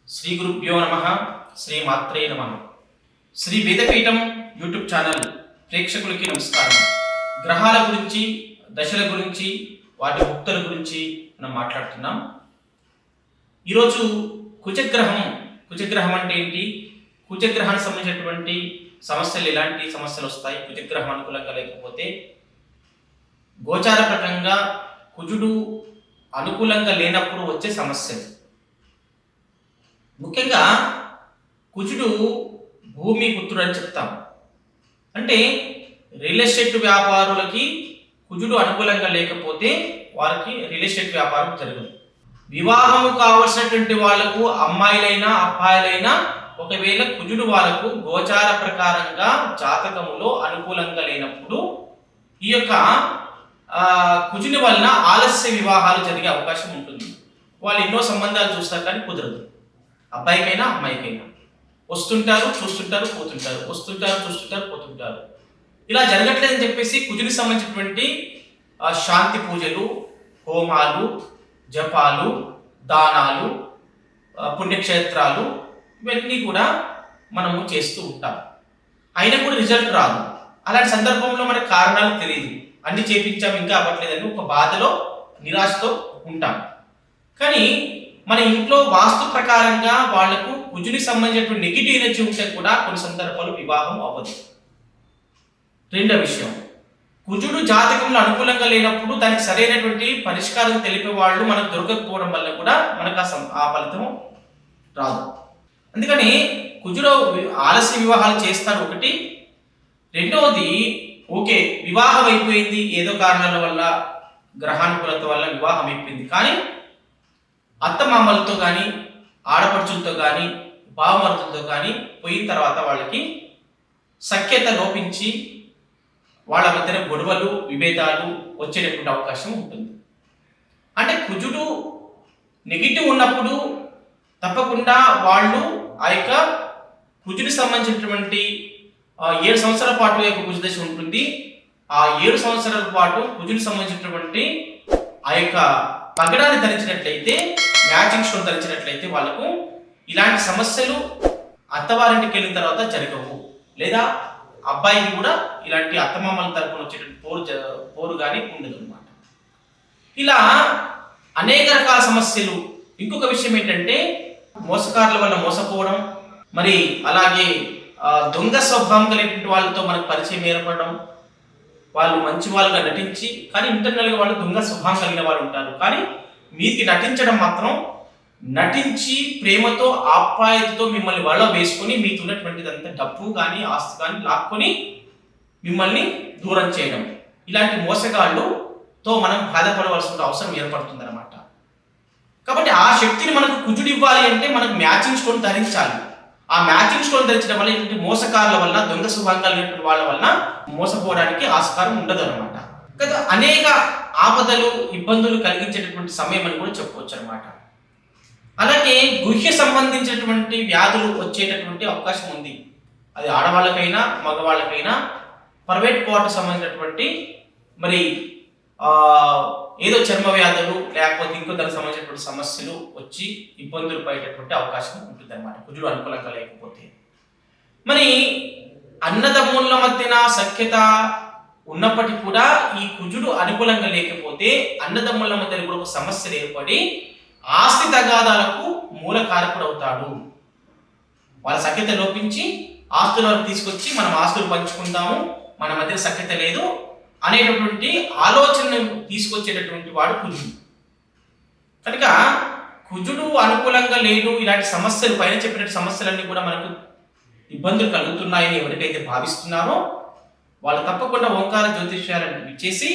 శ్రీ గురుభ్యో నమః. శ్రీ మాత్రే నమః. శ్రీ వేదపీఠం యూట్యూబ్ ఛానల్ ప్రేక్షకులకి నమస్కారం. గ్రహాల గురించి, దశల గురించి, వాటి భుక్తుల గురించి మనం మాట్లాడుతున్నాం. ఈరోజు కుజగ్రహం అంటే ఏంటి, కుజగ్రహానికి సంబంధించినటువంటి సమస్యలు, ఎలాంటి సమస్యలు వస్తాయి, కుజగ్రహం అనుకూలంగా లేకపోతే, గోచార ప్రకంగా కుజుడు అనుకూలంగా లేనప్పుడు వచ్చే సమస్యలు. ముఖ్యంగా కుజుడు భూమి పుత్రుడు అని చెప్తాం. అంటే రియల్ ఎస్టేట్ వ్యాపారులకి కుజుడు అనుకూలంగా లేకపోతే వారికి రియల్ ఎస్టేట్ వ్యాపారం జరగదు. వివాహము కావలసినటువంటి వాళ్లకు, అమ్మాయిలైనా అబ్బాయిలైనా, ఒకవేళ కుజుడు వాళ్ళకు గోచార ప్రకారంగా జాతకములో అనుకూలంగా లేనప్పుడు ఈ యొక్క కుజుని వలన ఆలస్య వివాహాలు జరిగే అవకాశం ఉంటుంది. వాళ్ళు ఎన్నో సంబంధాలు చూస్తారు కానీ కుదరదు. అబ్బాయికైనా అమ్మాయికైనా వస్తుంటారు, చూస్తుంటారు, పోతుంటారు, వస్తుంటారు, చూస్తుంటారు, పోతుంటారు. ఇలా జరగట్లేదని చెప్పేసి కుజునికి సంబంధించినటువంటి శాంతి పూజలు, హోమాలు, జపాలు, దానాలు, పుణ్యక్షేత్రాలు ఇవన్నీ కూడా మనము చేస్తూ ఉంటాం. అయినా కూడా రిజల్ట్ రాదు. అలాంటి సందర్భంలో మనకు కారణాలు తెలియదు. అన్ని చేపించాం ఇంకా అవ్వట్లేదని ఒక బాధలో, నిరాశతో ఉంటాం. కానీ మన ఇంట్లో వాస్తు ప్రకారంగా వాళ్లకు కుజునికి సంబంధించినటువంటి నెగిటివ్ ఎనర్జీ ఉంటే కూడా కొన్ని సందర్భాలు వివాహం అవ్వదు. రెండో విషయం, కుజుడు జాతకంలో అనుకూలంగా లేనప్పుడు దానికి సరైనటువంటి పరిష్కారం తెలిపే వాళ్ళు మనకు దొరకకపోవడం వల్ల కూడా మనకు ఆ ఫలితం రాదు. అందుకని కుజుడు ఆలస్య వివాహాలు చేస్తారు ఒకటి. రెండవది, ఓకే వివాహం అయిపోయింది, ఏదో కారణాల వల్ల, గ్రహానుకూలత వల్ల వివాహం అయిపోయింది, కానీ అత్తమామలతో కానీ, ఆడపడుచులతో కానీ, బావమరుతులతో కానీ పోయిన తర్వాత వాళ్ళకి సఖ్యత లోపించి వాళ్ళ మధ్యన గొడవలు, విభేదాలు వచ్చేటటువంటి అవకాశం ఉంటుంది. అంటే కుజుడు నెగిటివ్ ఉన్నప్పుడు తప్పకుండా వాళ్ళు ఆ యొక్క కుజుడికి సంబంధించినటువంటి 7 సంవత్సరాల పాటు యొక్క కుజ దశ ఉంటుంది. ఆ 7 సంవత్సరాల పాటు కుజుడికి సంబంధించినటువంటి ఆ యొక్క పగడాన్ని ధరించినట్లయితే, మ్యాచింగ్ స్టోన్ ధరించినట్లయితే వాళ్ళకు ఇలాంటి సమస్యలు అత్తవారింటికి వెళ్ళిన తర్వాత జరగవు. లేదా అబ్బాయికి కూడా ఇలాంటి అత్తమామల తరపున వచ్చేటువంటి పోరు కానీ ఉండదు అన్నమాట. ఇలా అనేక రకాల సమస్యలు. ఇంకొక విషయం ఏంటంటే, మోసకారుల వల్ల మోసపోవడం, మరి అలాగే దొంగ స్వభావం కలిగినటువంటి వాళ్ళతో మనకు పరిచయం ఏర్పడడం, వాళ్ళు మంచి వాళ్ళుగా నటించి కానీ ఇంటర్నల్గా వాళ్ళు దొంగ స్వభావం కలిగిన వాళ్ళు ఉంటారు. కానీ మీకి నటించడం మాత్రం, నటించి ప్రేమతో, ఆప్యాయతతో మిమ్మల్ని వల్ల వేసుకొని మీతో ఉన్నటువంటిదంతా డబ్బు కానీ, ఆస్తి కానీ లాక్కొని మిమ్మల్ని దూరం చేయడం, ఇలాంటి మోసగాళ్ళుతో మనం బాధపడవలసిన అవసరం ఏర్పడుతుంది అనమాట. కాబట్టి ఆ శక్తిని మనకు కుజుడు ఇవ్వాలి అంటే మనకు మ్యాచింగ్ స్టోన్ ధరించాలి. ఆ మ్యాచింగ్ స్టోన్ ధరించడం వల్ల ఇటువంటి మోసకారుల వల్ల, దొంగ స్వభావం కలిగినటువంటి వాళ్ళ వల్ల మోసపోవడానికి ఆస్కారం ఉండదు అనమాట. కదా అనేక ఆపదలు, ఇబ్బందులు కలిగించేటటువంటి సమయం అని కూడా చెప్పుకోవచ్చు అనమాట. అలాగే గుహ్య సంబంధించినటువంటి వ్యాధులు వచ్చేటటువంటి అవకాశం ఉంది. అది ఆడవాళ్ళకైనా మగవాళ్ళకైనా ప్రైవేట్ పార్ట్ సంబంధించినటువంటి మరి ఏదో చర్మ వ్యాధులు, లేకపోతే ఇంకో దానికి సంబంధించినటువంటి సమస్యలు వచ్చి ఇబ్బందులు పడేటటువంటి అవకాశం ఉంటుంది అనమాట కుజుడు అనుకూలంగా లేకపోతే. మరి అన్నదమ్ముల మధ్యన సఖ్యత ఉన్నప్పటికీ కూడా ఈ కుజుడు అనుకూలంగా లేకపోతే అన్నదమ్ముల మధ్య కూడా ఒక సమస్యలు ఏర్పడి ఆస్తి తగాదాలకు మూల కారకుడు అవుతాడు. వాళ్ళ సఖ్యత లోపించి ఆస్తుల వరకు తీసుకొచ్చి మనం ఆస్తులు పంచుకుందాము, మన మధ్య సఖ్యత లేదు అనేటటువంటి ఆలోచనను తీసుకొచ్చేటటువంటి వాడు కుజుడు. కనుక కుజుడు అనుకూలంగా లేడు, ఇలాంటి సమస్యలు, పైన చెప్పినట్టు సమస్యలన్నీ కూడా మనకు ఇబ్బందులు కలుగుతున్నాయని ఎవరికైతే భావిస్తున్నారో వాళ్ళు తప్పకుండా ఓంకార జ్యోతిష్యాలను ఇచ్చేసి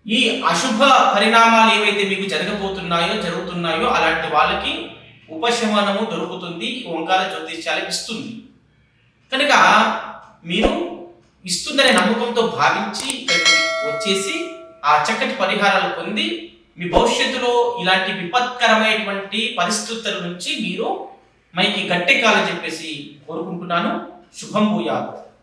ఈ అశుభ పరిణామాలు ఏవైతే మీకు జరుగుతున్నాయో అలాంటి వాళ్ళకి ఉపశమనము దొరుకుతుంది, ఓంకార జ్యోతిష్యాలు ఇస్తుంది. కనుక మీరు ఇస్తుందనే నమ్మకంతో భావించి ఇక్కడికి వచ్చేసి ఆ చక్కటి పరిహారాలు పొంది మీ భవిష్యత్తులో ఇలాంటి విపత్కరమైనటువంటి పరిస్థితుల నుంచి మీరు మైకి గట్టెక్కాలని చెప్పేసి కోరుకుంటున్నాను. శుభం భూయాత్.